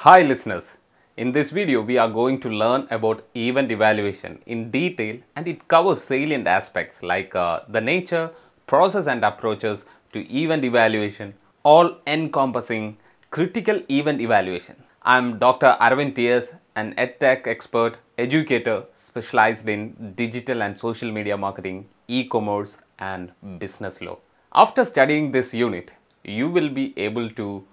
Hi listeners, in this video we are going to learn about event evaluation in detail, and it covers salient aspects like the nature, process and approaches to event evaluation, all encompassing critical event evaluation. I am Dr. Arvind T.S., an EdTech expert, educator specialized in digital and social media marketing, e-commerce and business law. After studying this unit, you will be able to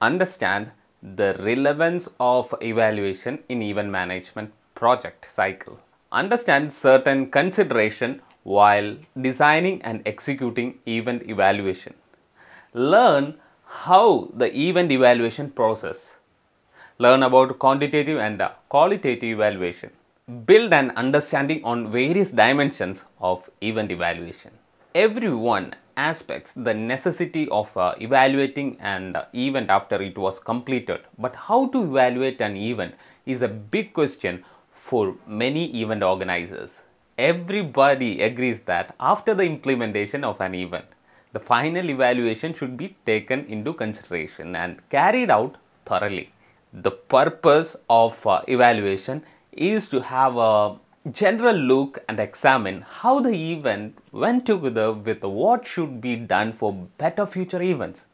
understand the relevance of evaluation in event management project cycle. Understand certain consideration while designing and executing event evaluation. Learn how the event evaluation process. Learn about quantitative and qualitative evaluation. Build an understanding on various dimensions of event evaluation. Everyone aspects the necessity of evaluating an event after it was completed, but how to evaluate an event is a big question for many event organizers. Everybody agrees that after the implementation of an event, the final evaluation should be taken into consideration and carried out thoroughly. The purpose of evaluation is to have a general look and examine how the event went together with what should be done for better future events.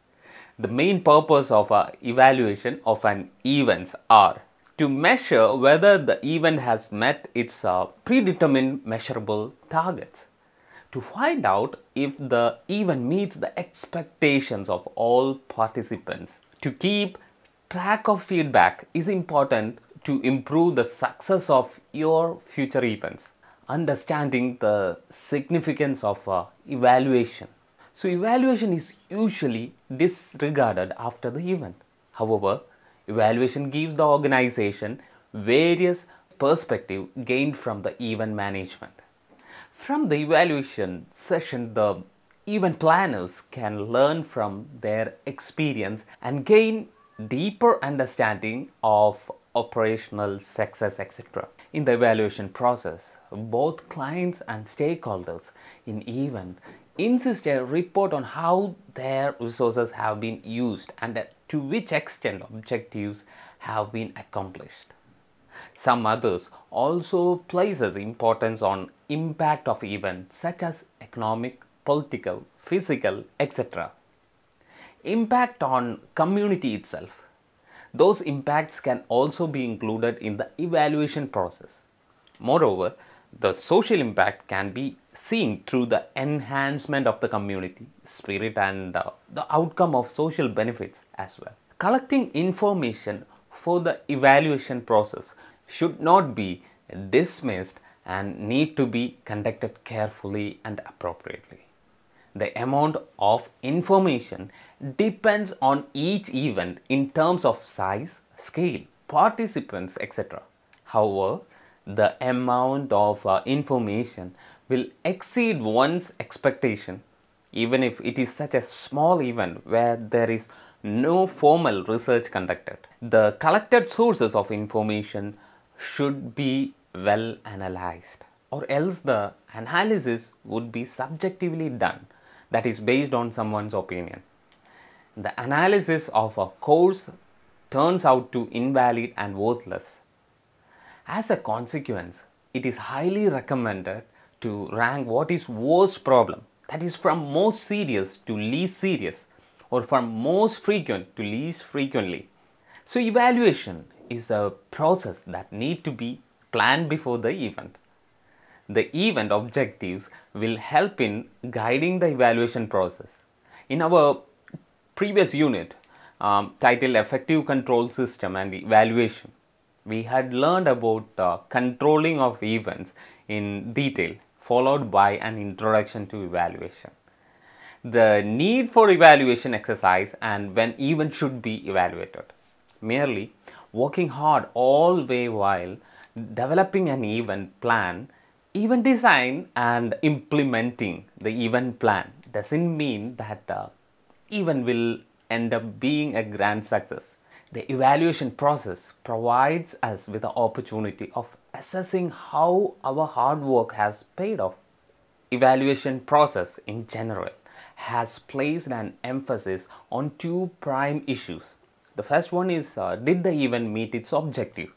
The main purpose of evaluation of an event are to measure whether the event has met its predetermined measurable targets, to find out if the event meets the expectations of all participants, to keep track of feedback is important to improve the success of your future events. Understanding the significance of evaluation. So, evaluation is usually disregarded after the event. However, evaluation gives the organization various perspectives gained from the event management. From the evaluation session, the event planners can learn from their experience and gain deeper understanding of operational success, etc. In the evaluation process, both clients and stakeholders in event insist a report on how their resources have been used and to which extent objectives have been accomplished. Some others also places importance on impact of events such as economic, political, physical, etc. Impact on community itself. Those impacts can also be included in the evaluation process. Moreover, the social impact can be seen through the enhancement of the community spirit and the outcome of social benefits as well. Collecting information for the evaluation process should not be dismissed and need to be conducted carefully and appropriately. The amount of information depends on each event in terms of size, scale, participants, etc. However, the amount of information will exceed one's expectation, even if it is such a small event where there is no formal research conducted. The collected sources of information should be well analyzed, or else the analysis would be subjectively done, that is based on someone's opinion. The analysis of a course turns out to invalid and worthless. As a consequence, it is highly recommended to rank what is worst problem, that is from most serious to least serious, or from most frequent to least frequently. So evaluation is a process that need to be planned before the event. The event objectives will help in guiding the evaluation process. In our previous unit titled Effective Control System and Evaluation, we had learned about controlling of events in detail, followed by an introduction to evaluation. The need for evaluation exercise and when event should be evaluated. Merely working hard all way while developing an event plan, event design and implementing the event plan doesn't mean that event will end up being a grand success. The evaluation process provides us with the opportunity of assessing how our hard work has paid off. Evaluation process in general has placed an emphasis on two prime issues: The first one is, did the event meet its objective?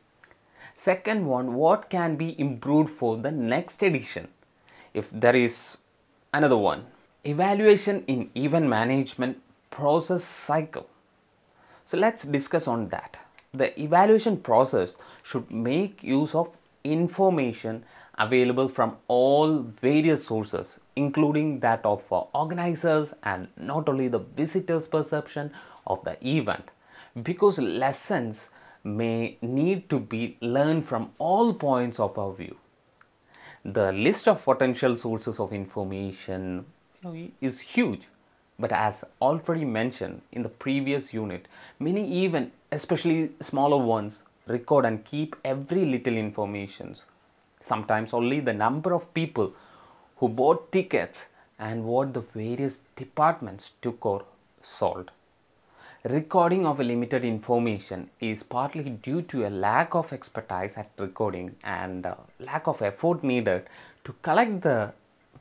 Second one, what can be improved for the next edition? If there is another one, evaluation in event management process cycle. So let's discuss on that. The evaluation process should make use of information available from all various sources, including that of organizers and not only the visitors' perception of the event, because lessons may need to be learned from all points of our view. The list of potential sources of information is huge, but as already mentioned in the previous unit, many events, especially smaller ones, record and keep every little information. Sometimes only the number of people who bought tickets and what the various departments took or sold. Recording of a limited information is partly due to a lack of expertise at recording and lack of effort needed to collect the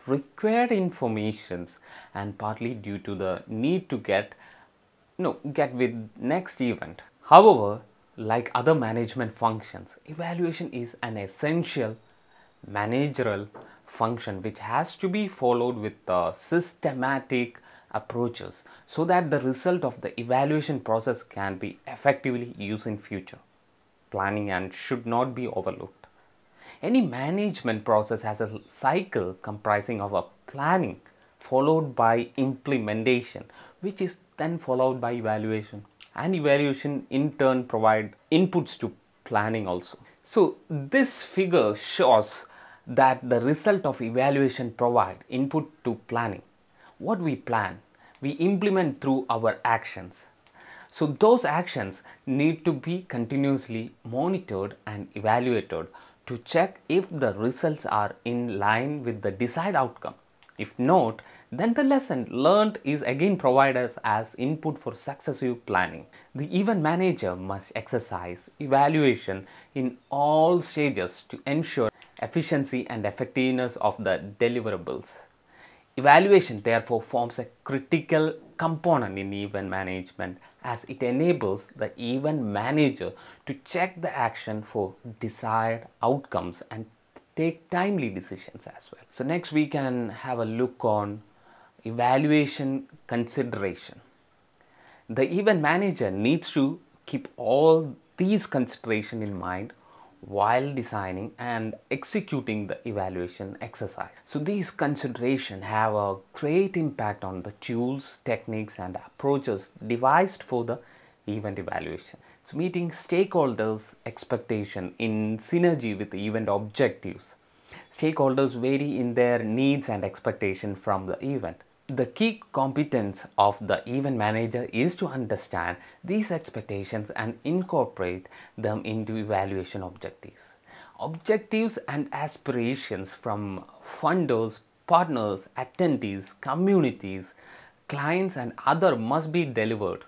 required informations, and partly due to the need to get with next event. However, like other management functions, evaluation is an essential managerial function which has to be followed with systematic approaches so that the result of the evaluation process can be effectively used in future planning and should not be overlooked. Any management process has a cycle comprising of a planning followed by implementation, which is then followed by evaluation, and evaluation in turn provide inputs to planning also. So this figure shows that the result of evaluation provide input to planning. What we plan, we implement through our actions. So those actions need to be continuously monitored and evaluated to check if the results are in line with the desired outcome. If not, then the lesson learned is again provided as input for successive planning. The event manager must exercise evaluation in all stages to ensure efficiency and effectiveness of the deliverables. Evaluation therefore forms a critical component in event management as it enables the event manager to check the action for desired outcomes and take timely decisions as well. So next we can have a look on evaluation consideration. The event manager needs to keep all these considerations in mind while designing and executing the evaluation exercise. So these considerations have a great impact on the tools, techniques and approaches devised for the event evaluation. So meeting stakeholders' expectation in synergy with the event objectives. Stakeholders vary in their needs and expectations from the event. The key competence of the event manager is to understand these expectations and incorporate them into evaluation objectives. Objectives and aspirations from funders, partners, attendees, communities, clients and others must be delivered,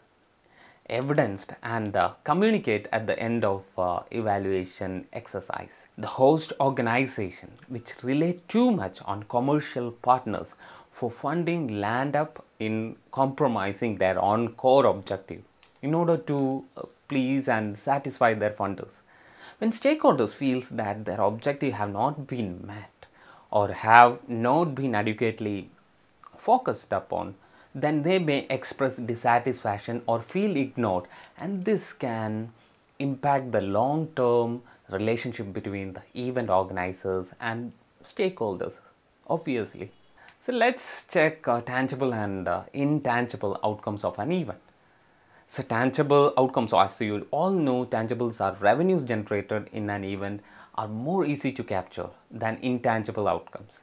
evidenced and communicate at the end of evaluation exercise. The host organization which rely too much on commercial partners for funding land up in compromising their own core objective in order to please and satisfy their funders. When stakeholders feels that their objective have not been met or have not been adequately focused upon, then they may express dissatisfaction or feel ignored, and this can impact the long-term relationship between the event organizers and stakeholders, obviously. So let's check tangible and intangible outcomes of an event. So tangible outcomes, as you all know, tangibles are revenues generated in an event are more easy to capture than intangible outcomes.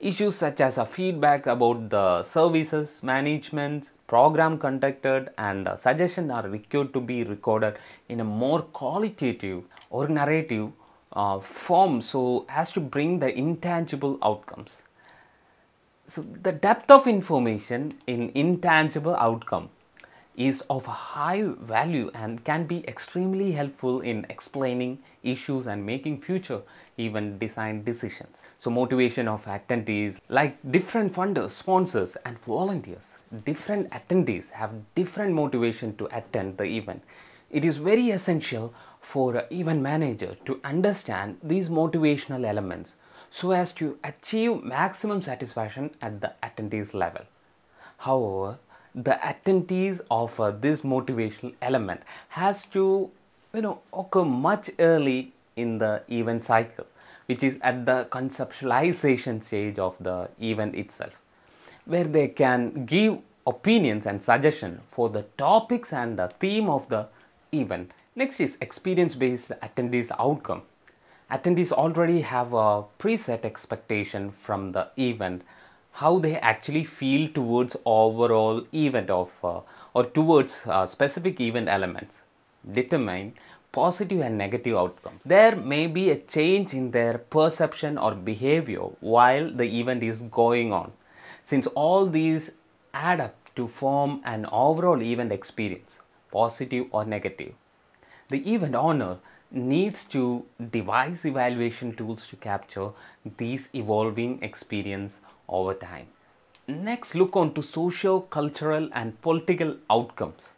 Issues such as a feedback about the services, management, program conducted and suggestion are required to be recorded in a more qualitative or narrative form so as to bring the intangible outcomes. So the depth of information in intangible outcome is of high value and can be extremely helpful in explaining issues and making future event design decisions. So motivation of attendees, like different funders, sponsors and volunteers. Different attendees have different motivation to attend the event. It is very essential for an event manager to understand these motivational elements so as to achieve maximum satisfaction at the attendees level. However, the attendees of this motivational element has to occur much early in the event cycle, which is at the conceptualization stage of the event itself, where they can give opinions and suggestions for the topics and the theme of the event. Next is experience-based attendees outcome. Attendees already have a preset expectation from the event, how they actually feel towards overall event of or towards specific event elements. Determine positive and negative outcomes. There may be a change in their perception or behavior while the event is going on, since all these add up to form an overall event experience, positive or negative. The event owner needs to devise evaluation tools to capture these evolving experience over time. Next, look on to socio, cultural and political outcomes.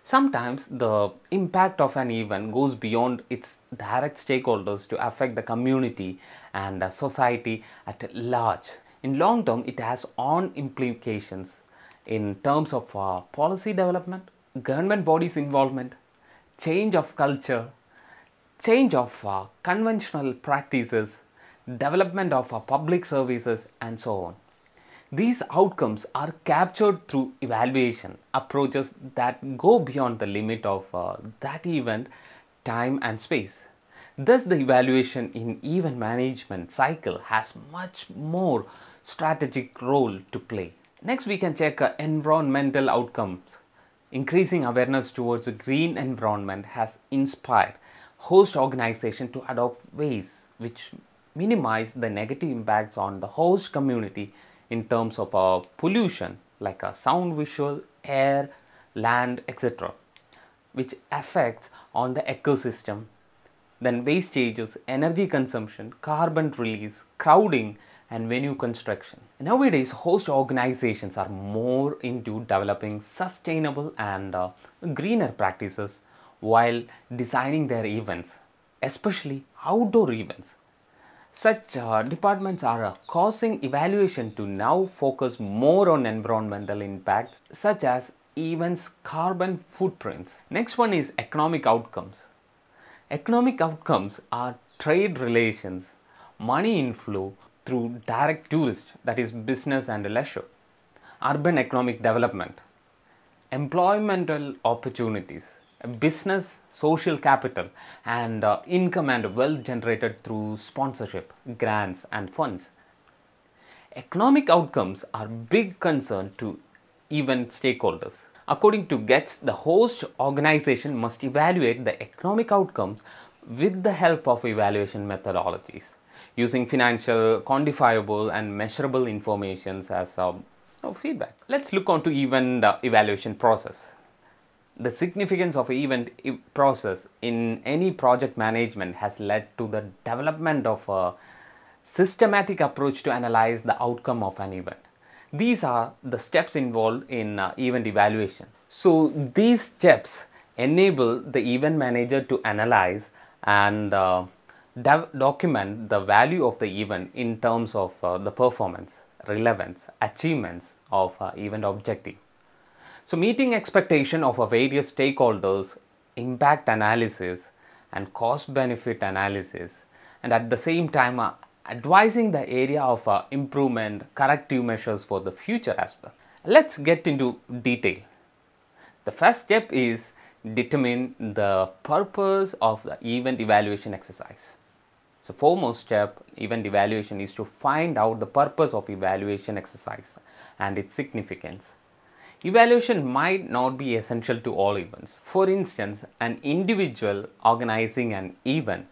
Sometimes the impact of an event goes beyond its direct stakeholders to affect the community and society at large. In long term, it has on implications in terms of policy development, government bodies involvement, change of culture, change of conventional practices, development of public services and so on. These outcomes are captured through evaluation approaches that go beyond the limit of that event, time and space. Thus, the evaluation in event management cycle has much more strategic role to play. Next, we can check environmental outcomes. Increasing awareness towards a green environment has inspired host organization to adopt ways which minimize the negative impacts on the host community in terms of pollution like sound, visual, air, land, etc., which affects on the ecosystem. Then wastages, energy consumption, carbon release, crowding and venue construction. Nowadays, host organizations are more into developing sustainable and greener practices while designing their events, especially outdoor events. Such departments are causing evaluation to now focus more on environmental impacts such as events' carbon footprints. Next one is economic outcomes. Economic outcomes are trade relations, money inflow through direct tourist, that is business and leisure, urban economic development, employmental opportunities, business, social capital and income and wealth generated through sponsorship, grants and funds. Economic outcomes are big concern to event stakeholders. According to Getz, the host organization must evaluate the economic outcomes with the help of evaluation methodologies using financial, quantifiable and measurable information as feedback. Let's look on to event evaluation process. The significance of event process in any project management has led to the development of a systematic approach to analyze the outcome of an event. These are the steps involved in event evaluation. So these steps enable the event manager to analyze and document the value of the event in terms of the performance, relevance, achievements of event objective. So meeting expectation of various stakeholders, impact analysis and cost benefit analysis, and at the same time advising the area of improvement, corrective measures for the future as well. Let's get into detail. The first step is determine the purpose of the event evaluation exercise. So foremost step event evaluation is to find out the purpose of evaluation exercise and its significance. Evaluation might not be essential to all events. For instance, an individual organizing an event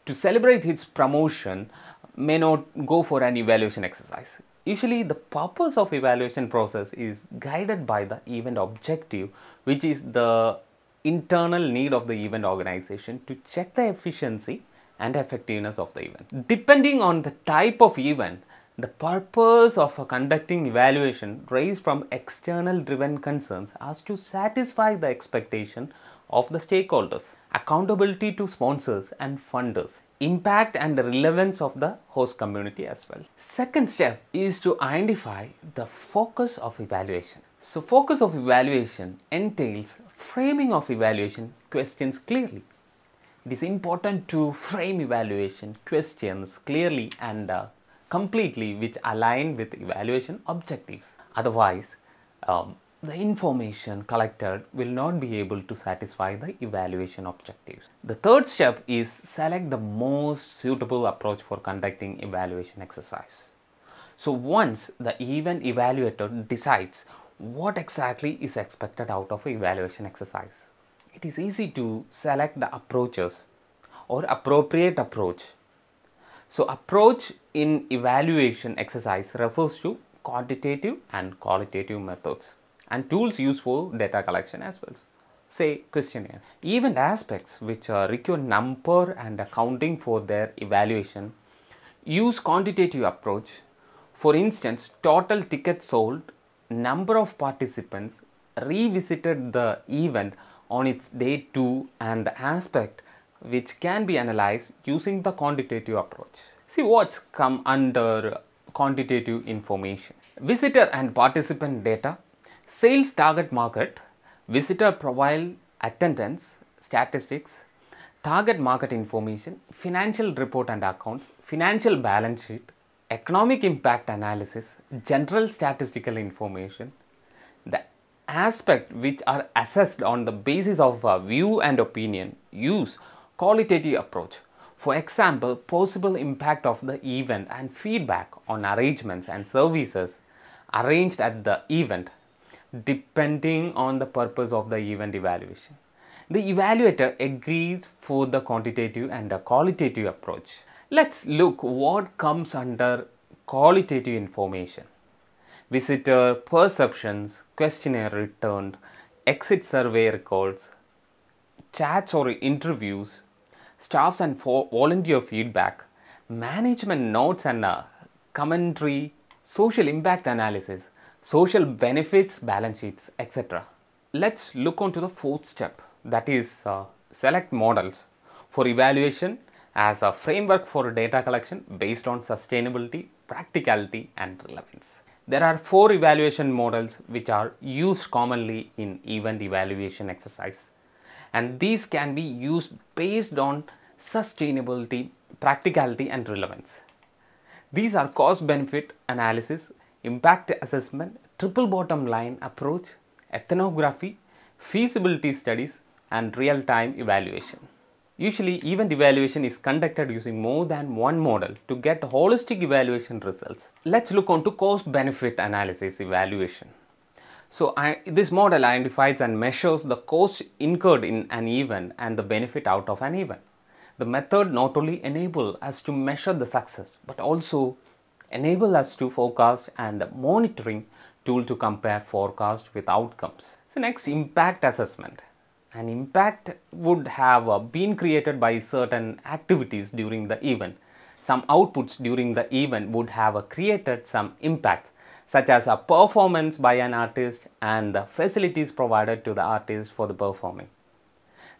to celebrate its promotion may not go for an evaluation exercise. Usually the purpose of evaluation process is guided by the event objective, which is the internal need of the event organization to check the efficiency and effectiveness of the event. Depending on the type of event, the purpose of conducting evaluation raised from external driven concerns as to satisfy the expectation of the stakeholders, accountability to sponsors and funders, impact and the relevance of the host community as well. Second step is to identify the focus of evaluation. So focus of evaluation entails framing of evaluation questions clearly. It is important to frame evaluation questions clearly and completely which align with evaluation objectives. Otherwise, the information collected will not be able to satisfy the evaluation objectives. The third step is select the most suitable approach for conducting evaluation exercise. So once the event evaluator decides what exactly is expected out of an evaluation exercise, it is easy to select the approaches or appropriate approach. So approach in evaluation exercise refers to quantitative and qualitative methods and tools used for data collection as well. Say questionnaires. Event aspects which require number and accounting for their evaluation use quantitative approach. For instance, total tickets sold, number of participants, revisited the event on its day 2 and the aspect which can be analyzed using the quantitative approach. See what's come under quantitative information. Visitor and participant data, sales target market, visitor profile attendance, statistics, target market information, financial report and accounts, financial balance sheet, economic impact analysis, general statistical information, the aspect which are assessed on the basis of view and opinion use qualitative approach. For example, possible impact of the event and feedback on arrangements and services arranged at the event depending on the purpose of the event evaluation. The evaluator agrees for the quantitative and the qualitative approach. Let's look what comes under qualitative information. Visitor perceptions, questionnaire returned, exit survey records, chats or interviews, staffs and volunteer feedback, management notes and commentary, social impact analysis, social benefits balance sheets, etc. Let's look on to the fourth step, that is select models for evaluation as a framework for data collection based on sustainability, practicality and relevance. There are 4 evaluation models which are used commonly in event evaluation exercise, and these can be used based on sustainability, practicality and relevance. These are cost benefit analysis, impact assessment, triple bottom line approach, ethnography, feasibility studies and real-time evaluation. Usually event evaluation is conducted using more than one model to get holistic evaluation results. Let's look on to cost benefit analysis evaluation. So this model identifies and measures the cost incurred in an event and the benefit out of an event. The method not only enables us to measure the success but also enable us to forecast and monitoring tool to compare forecast with outcomes. So next, impact assessment. An impact would have been created by certain activities during the event. Some outputs during the event would have created some impacts such as a performance by an artist and the facilities provided to the artist for the performing.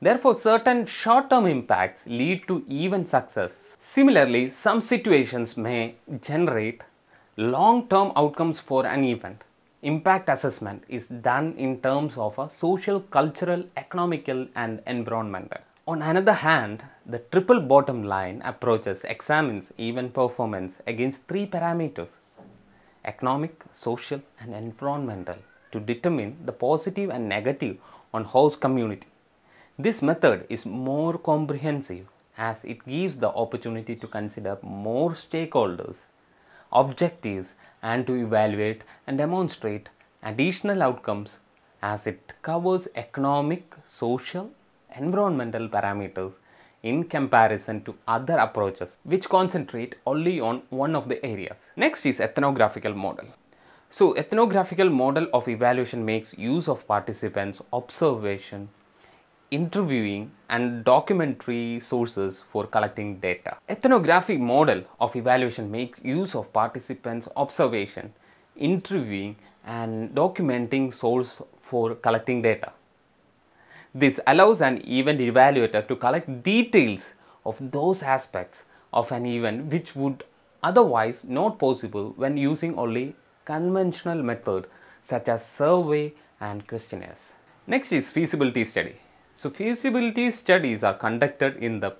Therefore, certain short-term impacts lead to event success. Similarly, some situations may generate long-term outcomes for an event. Impact assessment is done in terms of a social, cultural, economical and environmental. On another hand, the triple bottom line approaches examines event performance against 3 parameters: economic, social and environmental, to determine the positive and negative on host community. This method is more comprehensive as it gives the opportunity to consider more stakeholders, objectives and to evaluate and demonstrate additional outcomes as it covers economic, social, environmental parameters in comparison to other approaches which concentrate only on one of the areas. Next is ethnographical model. So ethnographical model of evaluation makes use of participants' observation, interviewing and documentary sources for collecting data. Ethnographic model of evaluation makes use of participants' observation, interviewing and documenting source for collecting data. This allows an event evaluator to collect details of those aspects of an event which would otherwise not possible when using only conventional method such as survey and questionnaires. Next is feasibility study. So feasibility studies are conducted in the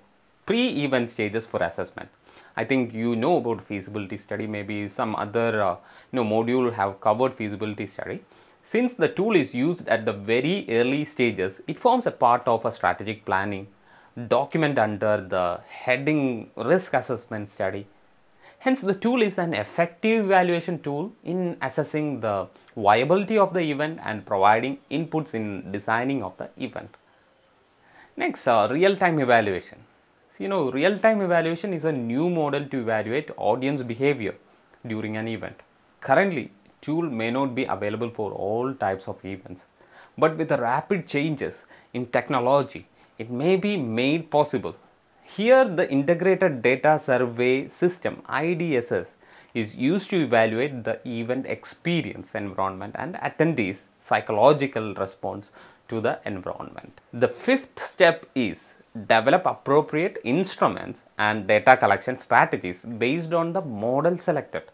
pre-event stages for assessment. I think you know about feasibility study, maybe some other module have covered feasibility study. Since the tool is used at the very early stages, it forms a part of a strategic planning document under the heading risk assessment study. Hence, the tool is an effective evaluation tool in assessing the viability of the event and providing inputs in designing of the event. Next, real-time evaluation. So, real-time evaluation is a new model to evaluate audience behavior during an event. Currently, tool may not be available for all types of events, but with the rapid changes in technology, it may be made possible. Here, the Integrated Data Survey System (IDSS) is used to evaluate the event experience, environment and attendees' psychological response to the environment. The fifth step is develop appropriate instruments and data collection strategies based on the model selected.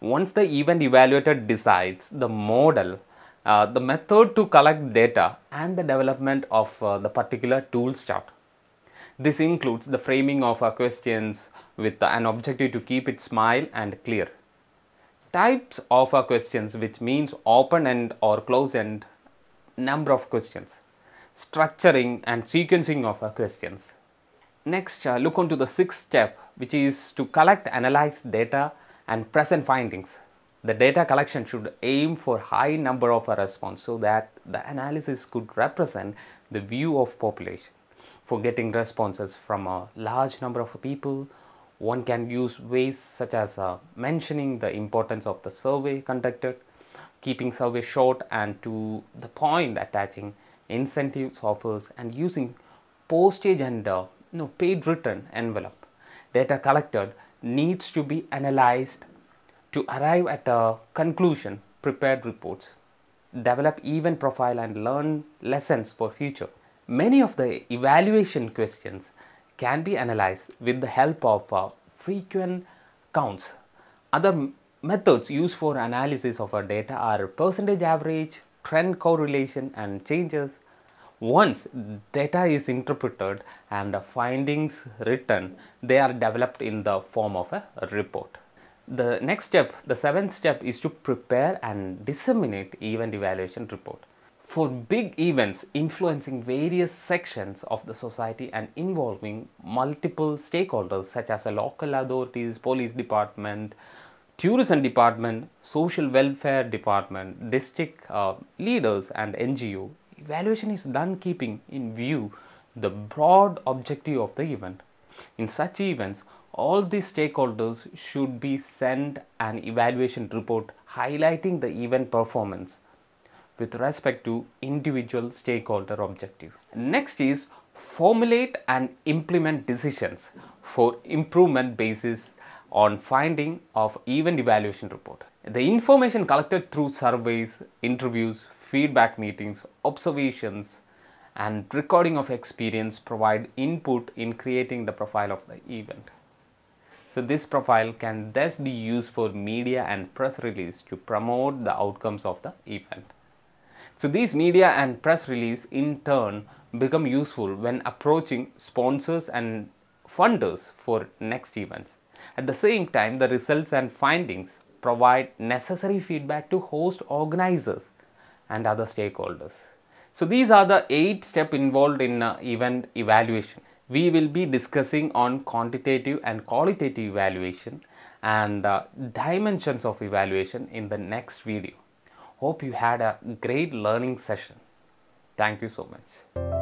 Once the event evaluator decides the model, the method to collect data and the development of the particular tool start. This includes the framing of questions with an objective to keep it smile and clear. Types of questions, which means open-end or closed-end, number of questions, structuring and sequencing of questions. Next, look on to the sixth step, which is to collect, analyze data and present findings. The data collection should aim for high number of response so that the analysis could represent the view of population. For getting responses from a large number of people, one can use ways such as mentioning the importance of the survey conducted, keeping survey short and to the point, attaching incentives offers and using postage and paid written envelope. Data collected needs to be analyzed to arrive at a conclusion, prepared reports, develop event profile and learn lessons for future. Many of the evaluation questions can be analyzed with the help of frequent counts. Other methods used for analysis of our data are percentage average, trend correlation and changes. Once data is interpreted and findings written, they are developed in the form of a report. The next step, the seventh step, is to prepare and disseminate event evaluation report. For big events influencing various sections of the society and involving multiple stakeholders such as local authorities, police department, tourism department, social welfare department, district leaders and NGO, evaluation is done keeping in view the broad objective of the event. In such events, all these stakeholders should be sent an evaluation report highlighting the event performance with respect to individual stakeholder objective. Next is formulate and implement decisions for improvement basis on finding of event evaluation report. The information collected through surveys, interviews, feedback meetings, observations and recording of experience provide input in creating the profile of the event. So this profile can thus be used for media and press release to promote the outcomes of the event. So these media and press release in turn become useful when approaching sponsors and funders for next events. At the same time, the results and findings provide necessary feedback to host organizers and other stakeholders. So these are the 8 steps involved in event evaluation. We will be discussing on quantitative and qualitative evaluation and dimensions of evaluation in the next video. Hope you had a great learning session. Thank you so much.